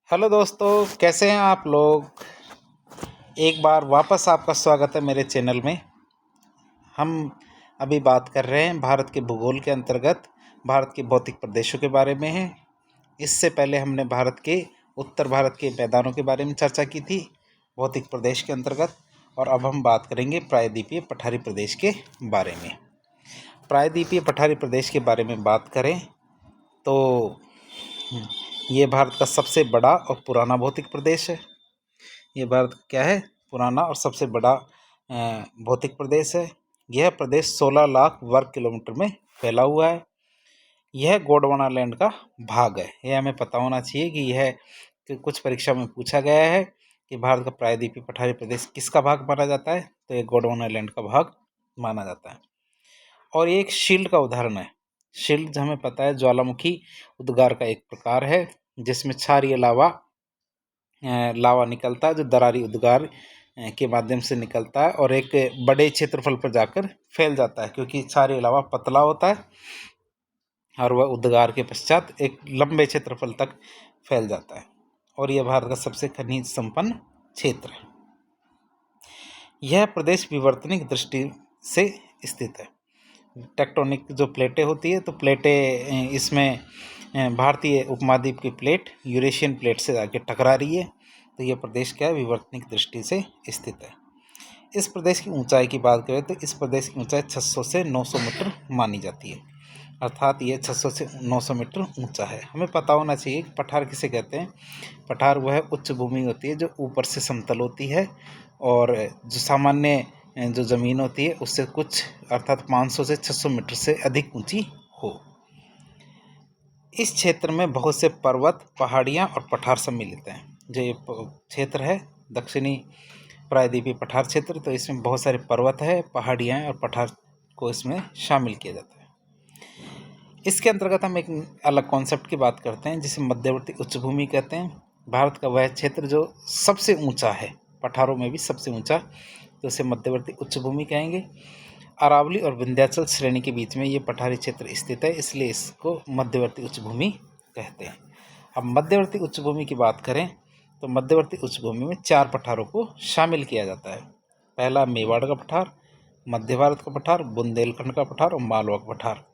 Hello दोस्तों, कैसे हैं आप लोग। एक बार वापस आपका स्वागत है मेरे चैनल में। हम अभी बात कर रहे हैं भारत के भूगोल के अंतर्गत भारत के भौतिक प्रदेशों के बारे में है। इससे पहले हमने उत्तर भारत के मैदानों के बारे में चर्चा की थी भौतिक प्रदेश के अंतर्गत, और अब हम बात करेंगे प्रायद्वीपीय पठारी प्रदेश के बारे में। प्रायद्वीपीय पठारी प्रदेश के बारे में बात करें तो ये भारत का सबसे बड़ा और पुराना भौतिक प्रदेश है। ये भारत का क्या है, पुराना और सबसे बड़ा भौतिक प्रदेश है। यह प्रदेश 16 लाख वर्ग किलोमीटर में फैला हुआ है। यह गोंडवाना लैंड का भाग है। यह हमें पता होना चाहिए कि कुछ परीक्षा में पूछा गया है कि भारत का प्रायद्वीपीय पठारी प्रदेश किसका भाग माना जाता है, तो यह गोंडवाना लैंड का भाग माना जाता है। और ये एक शील्ड का उदाहरण है। शील्ड हमें पता है ज्वालामुखी उद्गार का एक प्रकार है जिसमें क्षारीय लावा निकलता है, जो दरारी उद्गार के माध्यम से निकलता है और एक बड़े क्षेत्रफल पर जाकर फैल जाता है, क्योंकि क्षारीय लावा पतला होता है और वह उद्गार के पश्चात एक लंबे क्षेत्रफल तक फैल जाता है। और यह भारत का सबसे खनिज संपन्न क्षेत्र है। यह प्रदेश विवर्तनिक दृष्टि से स्थित है। टेक्टोनिक जो प्लेटें होती है, तो प्लेटें इसमें भारतीय उपमहाद्वीप की प्लेट यूरेशियन प्लेट से आके टकरा रही है, तो यह प्रदेश क्या है, विवर्तनिक दृष्टि से स्थित है। इस प्रदेश की ऊंचाई की बात करें तो इस प्रदेश की ऊंचाई 600 से 900 मीटर मानी जाती है, अर्थात यह 600 से 900 मीटर ऊंचा है। हमें पता होना चाहिए कि पठार किसे कहते हैं। पठार वह उच्च भूमि होती है जो ऊपर से समतल होती है और जो सामान्य जो ज़मीन होती है उससे कुछ अर्थात 500 से 600 मीटर से अधिक ऊंची हो। इस क्षेत्र में बहुत से पर्वत, पहाड़ियाँ और पठार सम्मिलित हैं। जो ये क्षेत्र है दक्षिणी प्रायद्वीपीय पठार क्षेत्र, तो इसमें बहुत सारे पर्वत है, पहाड़ियाँ और पठार को इसमें शामिल किया जाता है। इसके अंतर्गत हम एक अलग कॉन्सेप्ट की बात करते हैं जिसे मध्यवर्ती उच्च भूमि कहते हैं। भारत का वह क्षेत्र जो सबसे ऊंचा है, पठारों में भी सबसे ऊंचा, तो इसे मध्यवर्ती उच्च भूमि कहेंगे। अरावली और विंध्याचल श्रेणी के बीच में ये पठारी क्षेत्र स्थित है, इसलिए इसको मध्यवर्ती उच्च भूमि कहते हैं। अब मध्यवर्ती उच्च भूमि की बात करें तो मध्यवर्ती उच्च भूमि में 4 पठारों को शामिल किया जाता है। पहला मेवाड़ का पठार, मध्य भारत का पठार, बुंदेलखंड का पठार और मालवा का पठार।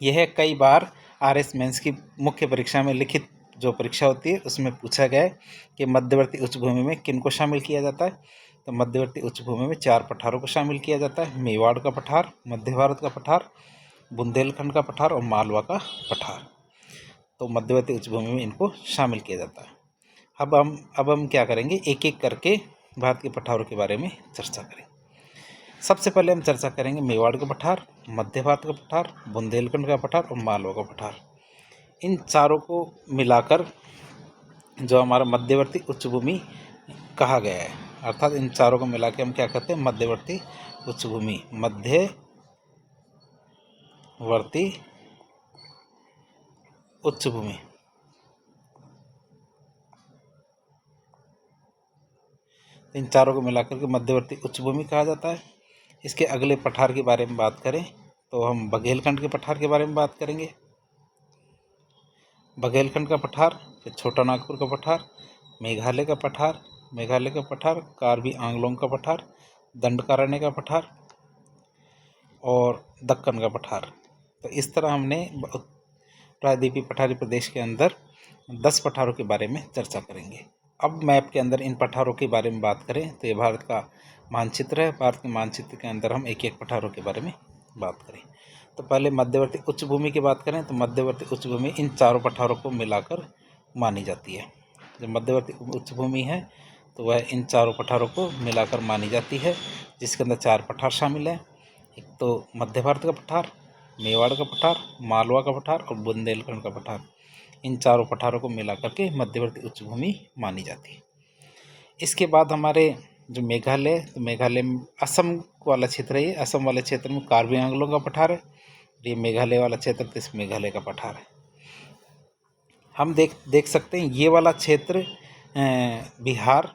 यह कई बार RS मेंस की मुख्य परीक्षा में लिखित जो परीक्षा होती है उसमें पूछा गया है कि मध्यवर्ती उच्च भूमि में किन को शामिल किया जाता है। तो मध्यवर्ती उच्च भूमि में 4 पठारों को शामिल किया जाता है। मेवाड़ का पठार, मध्य भारत का पठार, बुंदेलखंड का पठार और मालवा का पठार। तो मध्यवर्ती उच्च भूमि में इनको शामिल किया जाता है। अब हम क्या करेंगे, एक एक करके भारत के पठारों के बारे में चर्चा करें। सबसे पहले हम चर्चा करेंगे मेवाड़ का पठार, मध्य भारत का पठार, बुंदेलखंड का पठार और मालवा का पठार। इन चारों को मिलाकर जो हमारा मध्यवर्ती उच्च भूमि कहा गया है, अर्थात इन चारों को मिला के हम क्या कहते हैं, मध्यवर्ती उच्च भूमि। मध्यवर्ती उच्च भूमि। इन चारों को मिलाकर के मध्यवर्ती उच्च भूमि कहा जाता है। इसके अगले पठार के बारे में बात करें तो हम बघेलखंड के पठार के बारे में बात करेंगे। बघेलखंड का पठार, फिर छोटा नागपुर का पठार, मेघालय का पठार, कार्बी आंगलोंग का पठार, दंडकारण्य का पठार और दक्कन का पठार। तो इस तरह हमने प्रायद्वीपीय पठारी प्रदेश के अंदर 10 पठारों के बारे में चर्चा करेंगे। अब मैप के अंदर इन पठारों के बारे में बात करें तो ये भारत का मानचित्र है। भारत के मानचित्र के अंदर हम एक एक पठारों के बारे में बात करें तो पहले मध्यवर्ती उच्च भूमि की बात करें तो मध्यवर्ती उच्च भूमि इन चारों पठारों को मिलाकर मानी जाती है। जो मध्यवर्ती उच्च भूमि है तो वह इन चारों पठारों को मिलाकर मानी जाती है, जिसके अंदर 4 पठार शामिल हैं। एक तो मध्य भारत का पठार, मेवाड़ का पठार, मालवा का पठार और बुंदेलखंड का पठार। इन चारों पठारों को मिलाकर के मध्यवर्ती उच्च भूमि मानी जाती है। इसके बाद हमारे जो मेघालय, तो मेघालय में असम वाला क्षेत्र है। ये असम वाले क्षेत्र में कार्बी आंगलों का पठार है। ये मेघालय वाला क्षेत्र तो इस मेघालय का पठार है। हम देख सकते हैं ये वाला क्षेत्र बिहार,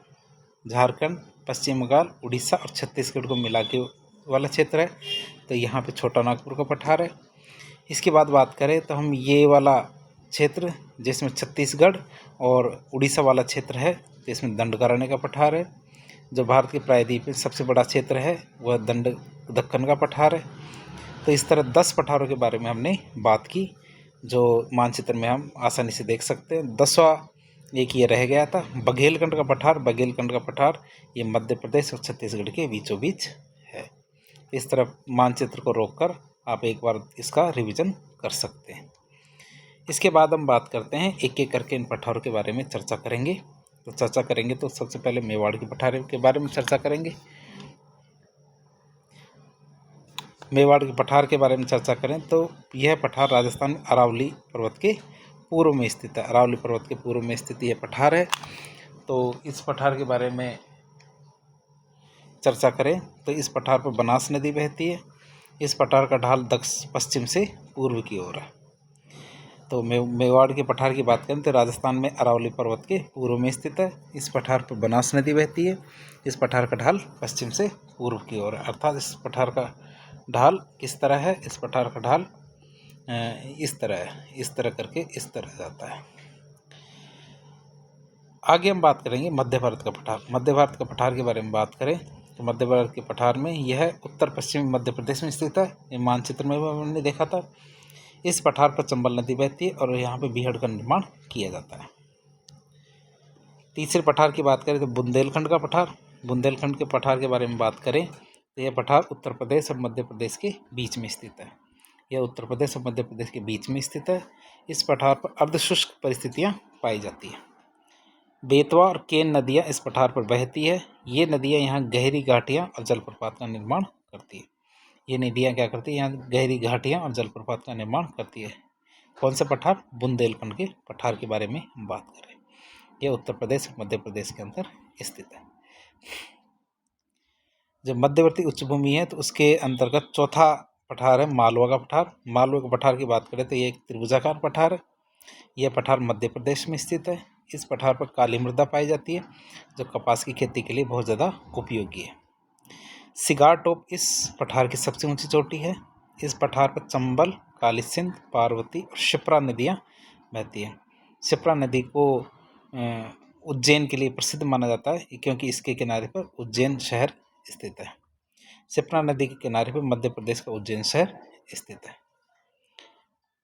झारखंड, पश्चिम बंगाल, उड़ीसा और छत्तीसगढ़ को मिला के वाला क्षेत्र है। तो यहाँ पे छोटा नागपुर का पठार है। इसके बाद बात करें तो हम ये वाला क्षेत्र जिसमें छत्तीसगढ़ और उड़ीसा वाला क्षेत्र है, तो इसमें दंडकारण्य का पठार है। जो भारत के प्रायद्वीप में सबसे बड़ा क्षेत्र है वह दक्कन का पठार है। तो इस तरह 10 पठारों के बारे में हमने बात की, जो मानचित्र में हम आसानी से देख सकते हैं। 10वां एक ये रह गया था, बघेलखंड का पठार। बघेलखंड का पठार ये मध्य प्रदेश और छत्तीसगढ़ के बीचों बीच है। इस तरह मानचित्र को रोककर आप एक बार इसका रिवीजन कर सकते हैं। इसके बाद हम बात करते हैं, एक एक करके इन पठारों के बारे में चर्चा करेंगे। तो सबसे पहले मेवाड़ के पठार के बारे में चर्चा करेंगे। मेवाड़ के पठार के बारे में चर्चा करें तो यह पठार राजस्थान में अरावली पर्वत के पूर्व में स्थित है। अरावली पर्वत के पूर्व में स्थित यह पठार है। तो इस पठार के बारे में चर्चा करें तो इस पठार पर बनास नदी बहती है। इस पठार का ढाल दक्षिण पश्चिम से पूर्व की ओर है। तो मेवाड़ के पठार की बात करें तो राजस्थान में अरावली पर्वत के पूर्व में स्थित है। इस पठार पर बनास नदी बहती है। इस पठार का ढाल पश्चिम से पूर्व की ओर है। अर्थात इस पठार का ढाल किस तरह है? इस पठार का ढाल इस तरह है, इस तरह करके इस तरह जाता है। आगे हम बात करेंगे मध्य भारत का पठार। मध्य भारत का पठार के बारे में बात करें तो मध्य भारत के पठार में यह उत्तर पश्चिमी मध्य प्रदेश में स्थित है। ये मानचित्र में हमने देखा था। इस पठार पर चंबल नदी बहती है और यहाँ पे बीहड़ का निर्माण किया जाता है। तीसरे पठार की बात करें तो बुंदेलखंड का पठार। बुंदेलखंड के पठार के बारे में बात करें तो यह पठार उत्तर प्रदेश और मध्य प्रदेश के बीच में स्थित है। यह उत्तर प्रदेश और मध्य प्रदेश के बीच में स्थित है। इस पठार पर अर्धशुष्क परिस्थितियाँ पाई जाती हैं। बेतवा और केन नदियाँ इस पठार पर बहती है। ये नदियाँ यहाँ गहरी घाटियाँ और जलप्रपात का निर्माण करती है। ये नदियाँ क्या करती है? यहाँ गहरी घाटियाँ और जलप्रपात का निर्माण करती है। कौन सा पठार? बुंदेलखंड के पठार के बारे में बात करें। यह उत्तर प्रदेश और मध्य प्रदेश के अंदर स्थित है। जब मध्यवर्ती उच्च भूमि है तो उसके अंतर्गत चौथा पठार है मालवा का पठार। मालवा के पठार की बात करें तो ये एक त्रिभुजाकार पठार है। यह पठार मध्य प्रदेश में स्थित है। इस पठार पर काली मृदा पाई जाती है जो कपास की खेती के लिए बहुत ज़्यादा उपयोगी है। सिगार टॉप इस पठार की सबसे ऊंची चोटी है। इस पठार पर चंबल, काली सिंध, पार्वती और शिप्रा नदियाँ बहती हैं। शिप्रा नदी को उज्जैन के लिए प्रसिद्ध माना जाता है क्योंकि इसके किनारे पर उज्जैन शहर स्थित है। शिप्रा नदी के किनारे पर मध्य प्रदेश का उज्जैन शहर स्थित है।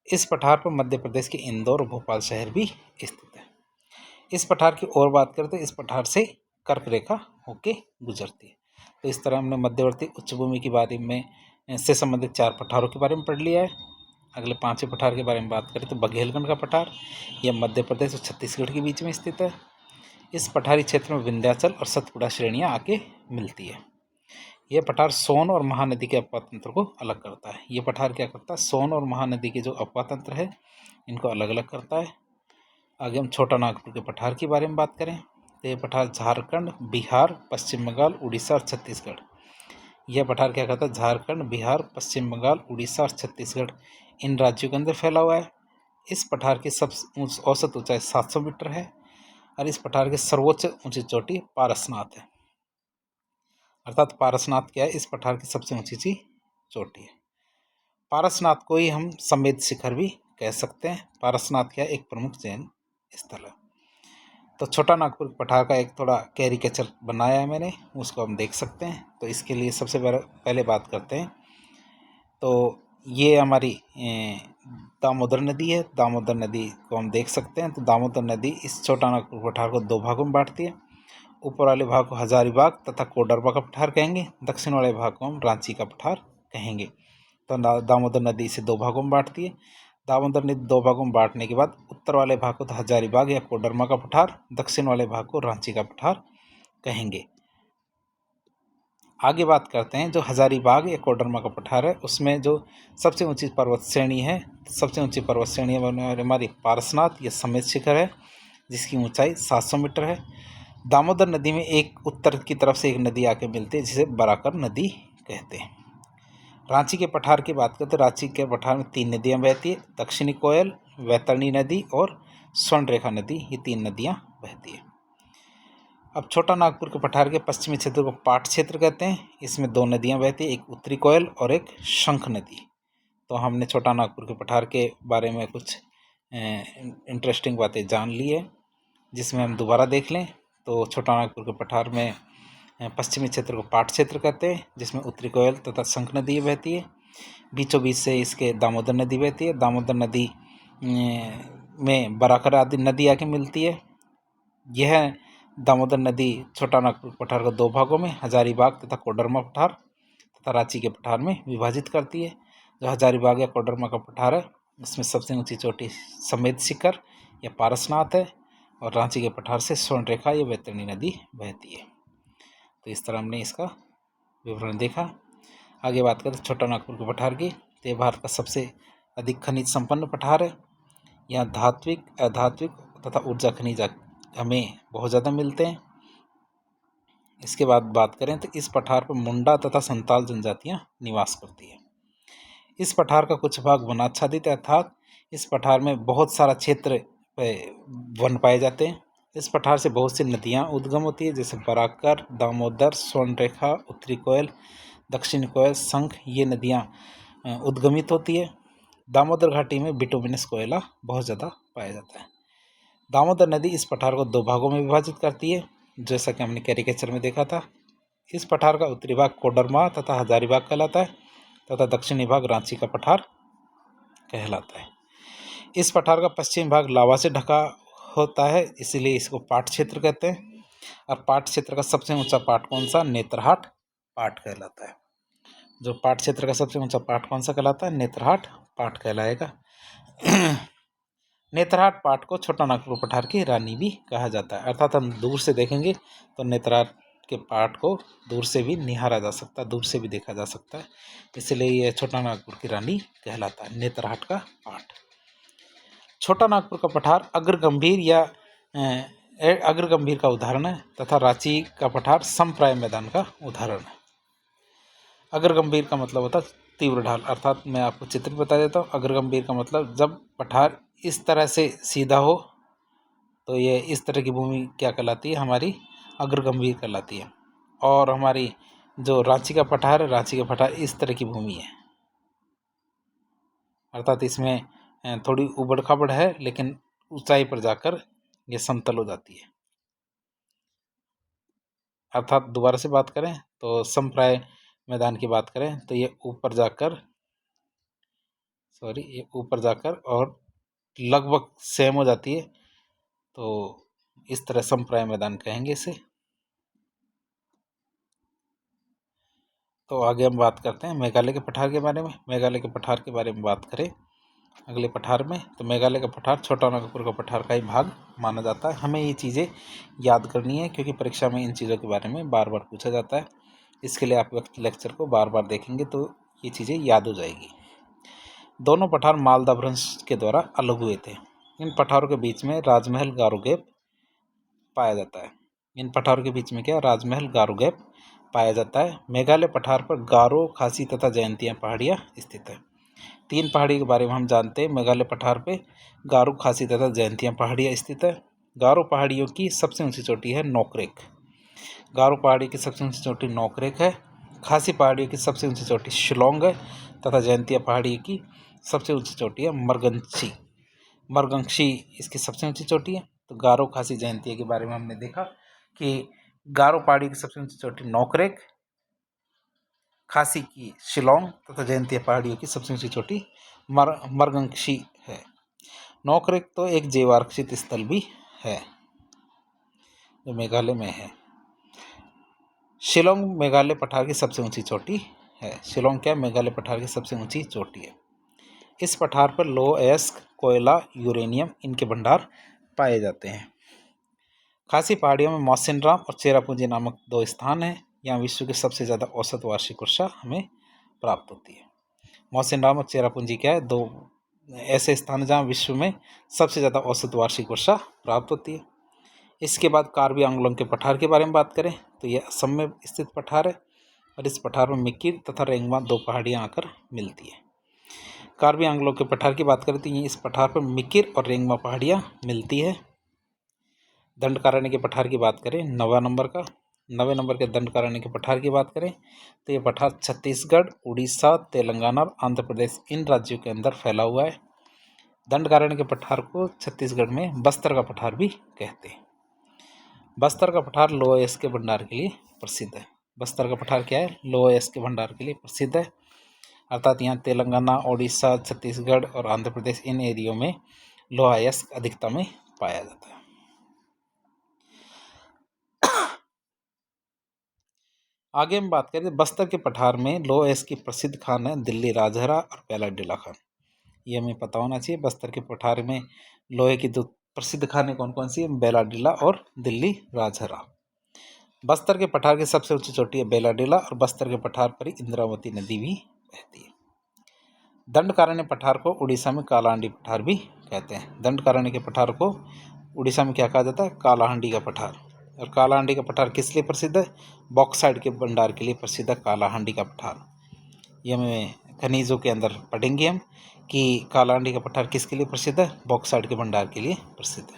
इस पठार पर मध्य प्रदेश के इंदौर और भोपाल शहर भी स्थित है। इस पठार की और बात करें तो इस पठार से कर्क रेखा होके गुजरती है। तो इस तरह हमने मध्यवर्ती उच्च भूमि के बारे में से संबंधित 4 पठारों के बारे में पढ़ लिया है। अगले 5वें पठार के बारे में बात करें तो बघेलखंड का पठार। यह मध्य प्रदेश और छत्तीसगढ़ के बीच में स्थित है। इस पठारी क्षेत्र में विंध्याचल और सतपुड़ा श्रेणियाँ आके मिलती है। यह पठार सोन और महानदी के अपवाह तंत्र को अलग करता है। ये पठार क्या करता है? सोन और महानदी के जो अपवाह तंत्र है इनको अलग अलग करता है। आगे हम छोटा नागपुर के पठार के बारे में बात करें तो यह पठार झारखंड, बिहार, पश्चिम बंगाल, उड़ीसा और छत्तीसगढ़। यह पठार क्या करता है? झारखंड, बिहार, पश्चिम बंगाल, उड़ीसा और छत्तीसगढ़ इन राज्यों के अंदर फैला हुआ है। इस पठार की औसत ऊंचाई 700 मीटर है और इस पठार की सर्वोच्च ऊंची चोटी पारसनाथ है। अर्थात पारसनाथ क्या है? इस पठार की सबसे ऊंची चोटी है। पारसनाथ को ही हम समेत शिखर भी कह सकते हैं। पारसनाथ क्या है? एक प्रमुख जैन स्थल है। तो छोटा नागपुर पठार का एक थोड़ा कैरिकेचर बनाया है मैंने, उसको हम देख सकते हैं। तो इसके लिए सबसे पहले बात करते हैं। तो ये हमारी दामोदर नदी है। दामोदर नदी को हम देख सकते हैं। तो दामोदर नदी इस छोटा नागपुर पठार को 2 भागों में बांटती है। ऊपर वाले भाग को हजारीबाग तथा कोडरबा का पठार कहेंगे। दक्षिण वाले भाग को हम रांची का पठार कहेंगे। तो दामोदर नदी इसे 2 भागों में बांटती है। दामोदर नदी 2 भागों में बांटने के बाद उत्तर वाले भाग को तो हजारीबाग या कोडरमा का पठार, दक्षिण वाले भाग को रांची का पठार कहेंगे। आगे बात करते हैं जो हजारीबाग या कोडरमा का पठार है उसमें जो सबसे ऊंची पर्वत श्रेणी है, सबसे ऊंची पर्वत श्रेणी हमारी पारसनाथ या समेत शिखर है जिसकी ऊंचाई 700 मीटर है। दामोदर नदी में एक उत्तर की तरफ से एक नदी आके मिलती है जिसे बराकर नदी कहते हैं। रांची के पठार की बात करते हैं। रांची के पठार में 3 नदियाँ बहती है। दक्षिणी कोयल, वैतरणी नदी और स्वर्णरेखा नदी, ये 3 नदियाँ बहती है। अब छोटा नागपुर के पठार के पश्चिमी क्षेत्र को पाट क्षेत्र कहते हैं। इसमें 2 नदियाँ बहती है, एक उत्तरी कोयल और एक शंख नदी। तो हमने छोटा नागपुर के पठार के बारे में कुछ इंटरेस्टिंग बातें जान ली है, जिसमें हम दोबारा देख लें तो छोटा नागपुर के पठार में पश्चिमी क्षेत्र को पाट क्षेत्र कहते हैं, जिसमें उत्तरी कोयल तथा शंख नदी बहती है। बीचों बीच से इसके दामोदर नदी बहती है। दामोदर नदी में बराकर आदि नदी आके मिलती है। यह दामोदर नदी छोटा नागपुर पठार को दो भागों में हजारीबाग तथा कोडरमा पठार तथा रांची के पठार में विभाजित करती है। जो हजारीबाग या कोडरमा का पठार है उसमें सबसे ऊंची चोटी समेत शिखर या पारसनाथ है, और रांची के पठार से स्वर्णरेखा या वैतरणी नदी बहती है। तो इस तरह हमने इसका विवरण देखा। आगे बात करें छोटा नागपुर के पठार की, तो यह भारत का सबसे अधिक खनिज संपन्न पठार है। यहाँ धात्विक, अधात्विक तथा ऊर्जा खनिज हमें बहुत ज़्यादा मिलते हैं। इसके बाद बात करें तो इस पठार पर मुंडा तथा संताल जनजातियाँ निवास करती है। इस पठार का कुछ भाग वनाच्छादित है, अर्थात इस पठार में बहुत सारा क्षेत्र वन पाए जाते हैं। इस पठार से बहुत सी नदियाँ उद्गम होती है, जैसे बराकर, दामोदर, स्वर्णरेखा, उत्तरी कोयल, दक्षिणी कोयल, शंख, ये नदियाँ उद्गमित होती है। दामोदर घाटी में बिटुमिनस कोयला बहुत ज़्यादा पाया जाता है। दामोदर नदी इस पठार को दो भागों में विभाजित करती है, जैसा कि हमने कैरिकेचर में देखा था। इस पठार का उत्तरी भाग कोडरमा तथा हजारीबाग कहलाता है तथा दक्षिणी भाग रांची का पठार कहलाता है। इस पठार का पश्चिम भाग लावा से ढका होता है, इसीलिए इसको पाट क्षेत्र कहते हैं। और पाट क्षेत्र का सबसे ऊंचा पाट कौन सा? नेत्रहाट पाट कहलाता है। जो पाट क्षेत्र का सबसे ऊंचा पाट कौन सा कहलाता है? नेत्रहाट पाट कहलाएगा। नेत्रहाट पाट को छोटा नागपुर पठार की रानी भी कहा जाता है, अर्थात हम दूर से देखेंगे तो नेत्रहाट के पाट को दूर से भी निहारा जा सकता है, दूर से भी देखा जा सकता है, इसलिए यह छोटा नागपुर की रानी कहलाता है, नेत्रहाट का पाट। छोटा नागपुर का पठार अग्रगंभीर या अग्रगंभीर का उदाहरण है तथा रांची का पठार समप्राय मैदान का उदाहरण है। अग्रगंभीर का मतलब होता है तीव्र ढाल, अर्थात मैं आपको चित्र बता देता हूँ। अग्रगंभीर का मतलब जब पठार इस तरह से सीधा हो तो ये इस तरह की भूमि क्या कहलाती है? हमारी अग्रगंभीर कहलाती है। और हमारी जो रांची का पठार है, रांची का पठार इस तरह की भूमि है, अर्थात इसमें थोड़ी उबड़ खाबड़ है, लेकिन ऊंचाई पर जाकर ये समतल हो जाती है। अर्थात दोबारा से बात करें तो समप्राय मैदान की बात करें तो ये ऊपर जाकर और लगभग सेम हो जाती है, तो इस तरह समप्राय मैदान कहेंगे इसे। तो आगे हम बात करते हैं मेघालय के पठार के बारे में। मेघालय के पठार के बारे में बात करें अगले पठार में, तो मेघालय का पठार छोटा नागपुर का पठार का ही भाग माना जाता है। हमें ये चीज़ें याद करनी है, क्योंकि परीक्षा में इन चीज़ों के बारे में बार बार पूछा जाता है। इसके लिए आप लेक्चर को बार बार देखेंगे तो ये चीज़ें याद हो जाएगी। दोनों पठार मालदा भ्रंश के द्वारा अलग हुए थे। इन पठारों के बीच में राजमहल गारो गैप पाया जाता है। इन पठारों के बीच में क्या? राजमहल गारो गैप पाया जाता है। मेघालय पठार पर गारो, खासी तथा जयंतिया पहाड़ियाँ स्थित है। तीन पहाड़ी के बारे में हम जानते हैं। मेघालय पठार पे गारो, खासी तथा जयंतिया पहाड़ियाँ स्थित है। गारो पहाड़ियों की सबसे ऊंची चोटी है नोकरेक। गारो पहाड़ी की सबसे ऊंची चोटी नोकरेक है। खासी पहाड़ियों की सबसे ऊंची चोटी शिलोंग है तथा जयंतिया पहाड़ी की सबसे ऊंची चोटी है मरगंशी इसकी सबसे ऊंची चोटी है। तो गारो, खासी, जयंतिया के बारे में हमने देखा कि गारो पहाड़ी की सबसे ऊंची चोटी नोकरेक, खासी की शिलोंग तथा जयंतिया पहाड़ियों की सबसे ऊंची चोटी मरगंशी है। नोकरेक तो एक जैवारक्षित स्थल भी है जो मेघालय में है। शिलोंग मेघालय पठार की सबसे ऊंची चोटी है। शिलोंग क्या? मेघालय पठार की सबसे ऊंची चोटी है। इस पठार पर लौह अयस्क, कोयला, यूरेनियम इनके भंडार पाए जाते हैं। खासी पहाड़ियों में मौसिनराम और चेरापूंजी नामक दो स्थान हैं। यहाँ विश्व की सबसे ज़्यादा औसत वार्षिक वर्षा हमें प्राप्त होती है। मौसिनराम और चेरापूंजी क्या है? दो ऐसे स्थान हैं जहाँ विश्व में सबसे ज़्यादा औसत वार्षिक वर्षा प्राप्त होती है। इसके बाद कार्बी आंगलोंग के पठार के बारे में बात करें तो यह असम में स्थित पठार है, और इस पठार में मिकिर तथा रेंगमा दो पहाड़ियाँ आकर मिलती है। कार्बी आंगलोंग के पठार की बात करें तो इस पठार पर मिकिर और रेंगमा पहाड़ियाँ मिलती है। दंडकारण्य के पठार की बात करें 9वें नंबर के दंडकारण्य के पठार की बात करें तो ये पठार छत्तीसगढ़, उड़ीसा, तेलंगाना और आंध्र प्रदेश इन राज्यों के अंदर फैला हुआ है। दंडकारण्य के पठार को छत्तीसगढ़ में बस्तर का पठार भी कहते हैं। बस्तर का पठार लोह अयस्क के भंडार के लिए प्रसिद्ध है। बस्तर का पठार क्या है? लोह अयस्क के भंडार के लिए प्रसिद्ध है। अर्थात यहाँ तेलंगाना, ओडिशा, छत्तीसगढ़ और आंध्र प्रदेश, इन एरियो में लोह अयस्क अधिकता में पाया जाता है। आगे हम बात करें बस्तर के पठार में लोह अयस्क की प्रसिद्ध खान है दिल्ली राजहरा और बेलाडीला खान। ये हमें पता होना चाहिए। बस्तर के पठार में लोहे की दो प्रसिद्ध खानें कौन कौन सी है? बेलाडीला और दिल्ली राजहरा। बस्तर के पठार की सबसे ऊंची चोटी है बेलाडीला और बस्तर के पठार पर ही इंद्रावती नदी भी बहती है। दंडकारण्य पठार को उड़ीसा में कालाहांडी पठार भी कहते हैं। दंडकारण्य के पठार को उड़ीसा में क्या कहा जाता है? कालाहांडी का पठार। और कालाहांडी का पठार किस लिए प्रसिद्ध है? बॉक्साइट के भंडार के लिए प्रसिद्ध है कालाहांडी का पठार। ये हमें खनिजों के अंदर पढ़ेंगे हम कि कालाहांडी का पठार किसके लिए प्रसिद्ध है? बॉक्साइट के भंडार के लिए प्रसिद्ध है।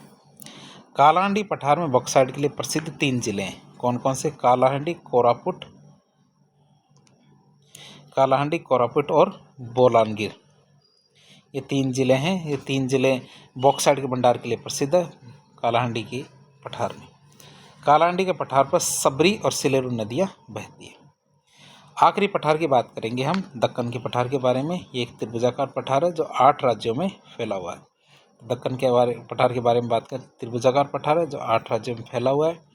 कालाहांडी पठार में बॉक्साइट के लिए प्रसिद्ध 3 जिले हैं। कौन कौन से? कालाहांडी, कोरापुट और बोलांगीर। ये 3 जिले हैं। ये 3 जिले बॉक्साइट के भंडार के लिए प्रसिद्ध है कालाहांडी के पठार में। कालाहांडी के पठार पर सबरी और सिलेरू नदियाँ बहती है। आखिरी पठार की बात करेंगे हम दक्कन के पठार के बारे में। ये एक त्रिभुजाकार पठार है जो 8 राज्यों में फैला हुआ है। दक्कन के पठार के बारे में बात करें, त्रिभुजाकार पठार है जो 8 राज्यों में फैला हुआ है।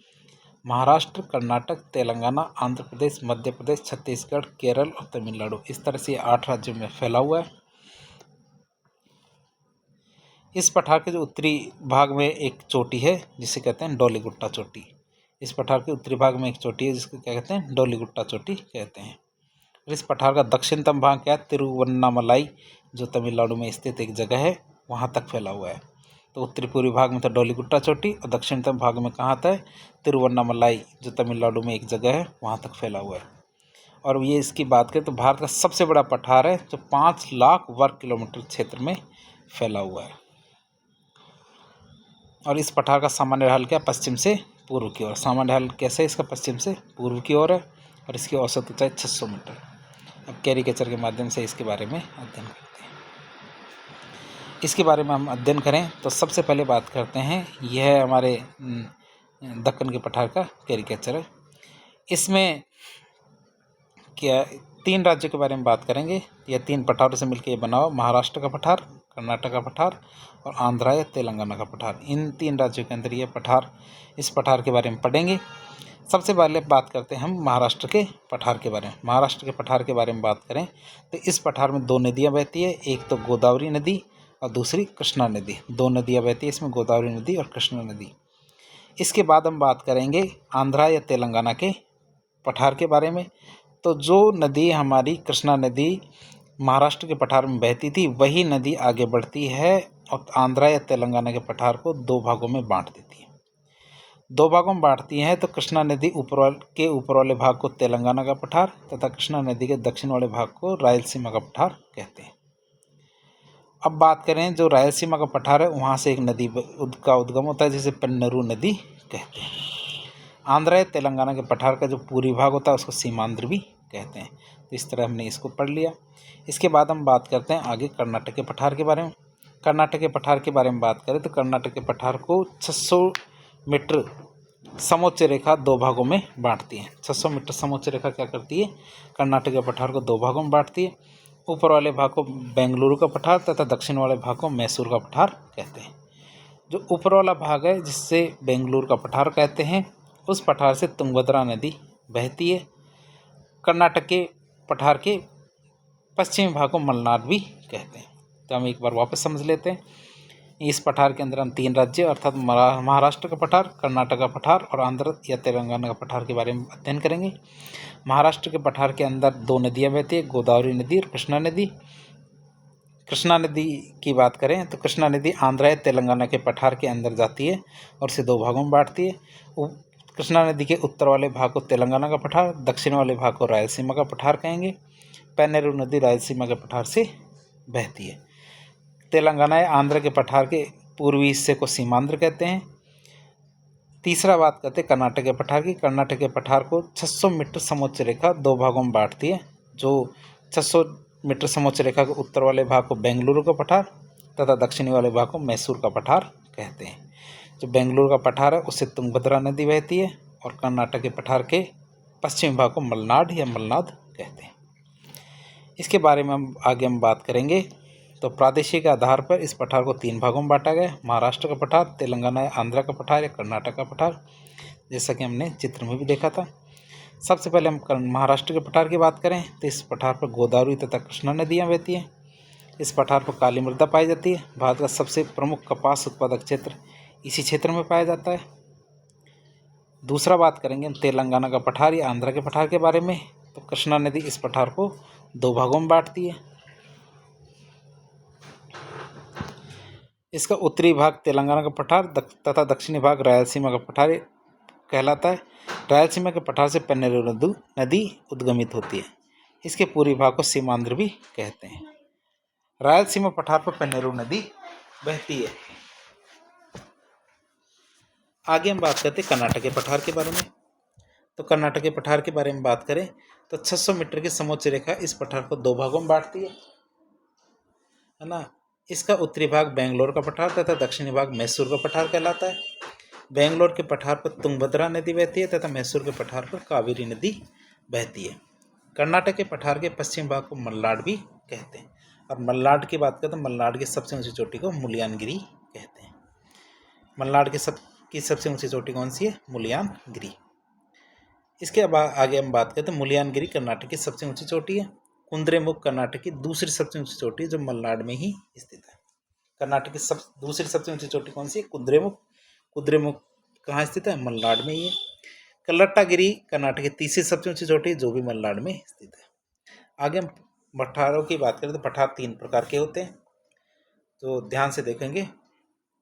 महाराष्ट्र, कर्नाटक, तेलंगाना, आंध्र प्रदेश, मध्य प्रदेश, छत्तीसगढ़, केरल और तमिलनाडु, इस तरह से 8 राज्यों में फैला हुआ है। इस पठार के जो उत्तरी भाग में एक चोटी है जिसे कहते हैं डोलीगुट्टा चोटी। इस पठार के उत्तरी भाग में एक चोटी है जिसको क्या कहते हैं? डोलीगुट्टा चोटी कहते हैं। और इस पठार का दक्षिणतम भाग क्या है? तिरुवन्नामलाई, जो तमिलनाडु में स्थित एक जगह है, वहाँ तक फैला हुआ है। तो उत्तरी पूर्वी भाग में था डोलीगुट्टा चोटी और दक्षिणतम भाग में कहाँ था? तिरुवन्नामलाई, जो तमिलनाडु में एक जगह है, वहाँ तक फैला हुआ है। और ये इसकी बात करें तो भारत का सबसे बड़ा पठार है जो 5 लाख वर्ग किलोमीटर क्षेत्र में फैला हुआ है। और इस पठार का सामान्य ढाल क्या? पश्चिम से पूर्व की ओर। सामान्य ढाल कैसे? इसका पश्चिम से पूर्व की ओर है और इसकी औसत ऊंचाई 600 मीटर। अब कैरिकेचर के माध्यम से इसके बारे में अध्ययन करते हैं। इसके बारे में हम अध्ययन करें तो सबसे पहले बात करते हैं, यह है हमारे दक्कन के पठार का कैरिकेचर है। इसमें क्या 3 राज्यों के बारे में बात करेंगे। यह 3 पठारों से मिलकर बना हुआ महाराष्ट्र का पठार, कर्नाटक का पठार और आंध्रा या तेलंगाना का पठार। इन 3 राज्यों के अंदर ये पठार, इस पठार के बारे में पढ़ेंगे। सबसे पहले बात करते हैं हम महाराष्ट्र के पठार के बारे में। महाराष्ट्र के पठार के बारे में बात करें तो इस पठार में 2 नदियाँ बहती है, एक तो गोदावरी नदी और दूसरी कृष्णा नदी। 2 नदियाँ बहती है इसमें, गोदावरी नदी और कृष्णा नदी। इसके बाद हम बात करेंगे आंध्रा या तेलंगाना के पठार के बारे में। तो जो नदी हमारी कृष्णा नदी महाराष्ट्र के पठार में बहती थी, वही नदी आगे बढ़ती है और आंध्रा या तेलंगाना के पठार को 2 भागों में बांट देती है। 2 भागों में बांटती हैं तो कृष्णा नदी ऊपर वाले भाग को तेलंगाना का पठार तथा कृष्णा नदी के दक्षिण वाले भाग को रायलसीमा का पठार कहते हैं। अब बात करें जो रायलसीमा का पठार है, वहाँ से एक नदी का उद्गम होता है जिसे पेन्नरू नदी कहते हैं। आंध्रा या तेलंगाना के पठार का जो पूर्वी भाग होता है उसको सीमांध्र भी कहते हैं। तो इस तरह हमने इसको पढ़ लिया। इसके बाद हम बात करते हैं आगे कर्नाटक के पठार के बारे में। कर्नाटक के पठार के बारे में बात करें तो कर्नाटक के पठार को 600 मीटर समोच्च रेखा 2 भागों में बांटती है। 600 मीटर समोच्च रेखा क्या करती है? कर्नाटक के पठार को 2 भागों में बांटती है। ऊपर वाले भाग को बेंगलुरु का पठार तथा दक्षिण वाले भाग को मैसूर का पठार कहते हैं। जो ऊपर वाला भाग है जिससे बेंगलुरु का पठार कहते हैं, उस पठार से तुंगभद्रा नदी बहती है। कर्नाटक के पठार के पश्चिमी भाग को मलनाड भी कहते हैं। तो हम एक बार वापस समझ लेते हैं। इस पठार के अंदर हम 3 राज्य अर्थात महाराष्ट्र का पठार, कर्नाटक का पठार और आंध्र या तेलंगाना का पठार के बारे में अध्ययन करेंगे। महाराष्ट्र के पठार के अंदर 2 नदियाँ बहती है, गोदावरी नदी और कृष्णा नदी। कृष्णा नदी की बात करें तो कृष्णा नदी आंध्रा या तेलंगाना के पठार के अंदर जाती है और इसे 2 भागों में बांटती है। कृष्णा नदी के उत्तर वाले भाग को तेलंगाना का पठार, दक्षिण वाले भाग को रायलसीमा का पठार कहेंगे। पेन्नेरू नदी रायलसीमा के पठार से बहती है। तेलंगाना या आंध्र के पठार के पूर्वी हिस्से को सीमांध्र कहते हैं। तीसरा बात करते हैं कर्नाटक के पठार की। कर्नाटक के पठार को 600 मीटर समोच्च रेखा 2 भागों में बांटती है। जो 600 मीटर समोच्च रेखा के उत्तर वाले भाग को बेंगलुरु का पठार तथा दक्षिणी वाले भाग को मैसूर का पठार कहते हैं। जो बेंगलुरु का पठार है उससे तुंगभद्रा नदी बहती है और कर्नाटक के पठार के पश्चिमी भाग को मलनाड या मलनाद कहते हैं। इसके बारे में हम बात करेंगे। तो प्रादेशिक आधार पर इस पठार को 3 भागों में बांटा गया, महाराष्ट्र का पठार, तेलंगाना या आंध्र का पठार या कर्नाटक का पठार, जैसा कि हमने चित्र में भी देखा था। सबसे पहले हम महाराष्ट्र के पठार की बात करें तो इस पठार पर गोदावरी तथा कृष्णा नदियाँ बहती हैं। इस पठार पर काली मृदा पाई जाती है। भारत का सबसे प्रमुख कपास उत्पादक क्षेत्र इसी क्षेत्र में पाया जाता है। दूसरा बात करेंगे हम तेलंगाना का पठार या आंध्र के पठार के बारे में। तो कृष्णा नदी इस पठार को 2 भागों में बांटती है। इसका उत्तरी भाग तेलंगाना का पठार तथा दक्षिणी भाग रायलसीमा का पठार कहलाता है। रायलसीमा के पठार से पेन्नेरू नदी उद्गमित होती है। इसके पूर्वी भाग को सीमांध्र भी कहते हैं। रायलसीमा पठार पर पेन्नेरू नदी बहती है। आगे हम बात करते हैं कर्नाटक के पठार के बारे में। तो कर्नाटक के पठार के बारे में बात करें तो 600 मीटर की समोच्च रेखा इस पठार को 2 भागों में बांटती है ना। इसका उत्तरी भाग बेंगलोर का पठार तथा दक्षिणी भाग मैसूर का पठार कहलाता है। बेंगलोर के पठार पर तुंगभद्रा नदी बहती है तथा मैसूर के पठार पर कावेरी नदी बहती है। कर्नाटक के पठार के पश्चिम भाग को मलनाड भी कहते हैं। और मलनाड की बात करें तो मलनाड की सबसे ऊंची चोटी को मुलियानगिरी कहते हैं। मलनाड की सबसे ऊंची चोटी कौन सी है? मुलियानगिरी। इसके आगे हम बात करते हैं मुलियानगिरी कर्नाटक की सबसे ऊंची चोटी है। कुद्रेमुख कर्नाटक की दूसरी सबसे ऊंची चोटी जो मलनाड में ही स्थित है। कर्नाटक की दूसरी सबसे ऊंची चोटी कौन सी है? कुद्रेमुख। कुद्रेमुख कहाँ स्थित है? मलनाड में ही है। कल्लट्टागिरी कर्नाटक की तीसरी सबसे ऊंची चोटी जो भी मलनाड में स्थित है। आगे हम पठारों की बात करें तो पठार 3 प्रकार के होते हैं। तो ध्यान से देखेंगे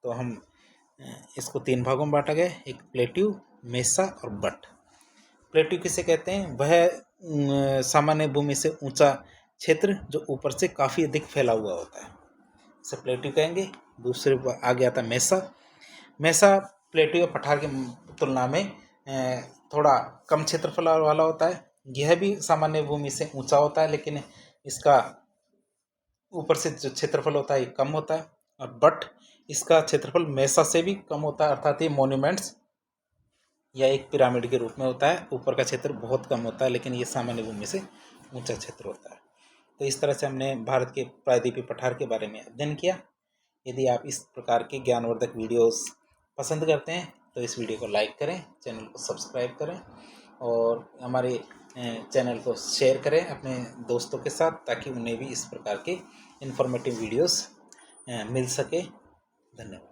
तो हम इसको 3 भागों में बांटा गया। एक प्लेट्यू, मेसा और बट। प्लेट्यू किसे कहते हैं? वह सामान्य भूमि से ऊंचा क्षेत्र जो ऊपर से काफ़ी अधिक फैला हुआ होता है, इसे प्लेट्यू कहेंगे। दूसरे आगे आता है मेसा। मेसा प्लेट्यू पठार की तुलना में थोड़ा कम क्षेत्रफल वाला होता है। यह भी सामान्य भूमि से ऊंचा होता है लेकिन इसका ऊपर से जो क्षेत्रफल होता है ये कम होता है। और बट इसका क्षेत्रफल मेसा से भी कम होता है, अर्थात ये मोन्यूमेंट्स या एक पिरामिड के रूप में होता है। ऊपर का क्षेत्र बहुत कम होता है लेकिन ये सामान्य भूमि से ऊंचा क्षेत्र होता है। तो इस तरह से हमने भारत के प्रायद्वीपीय पठार के बारे में अध्ययन किया। यदि आप इस प्रकार के ज्ञानवर्धक वीडियोस पसंद करते हैं तो इस वीडियो को लाइक करें, चैनल को सब्सक्राइब करें और हमारे चैनल को शेयर करें अपने दोस्तों के साथ, ताकि उन्हें भी इस प्रकार के इन्फॉर्मेटिव वीडियोस मिल सके। धन्यवाद।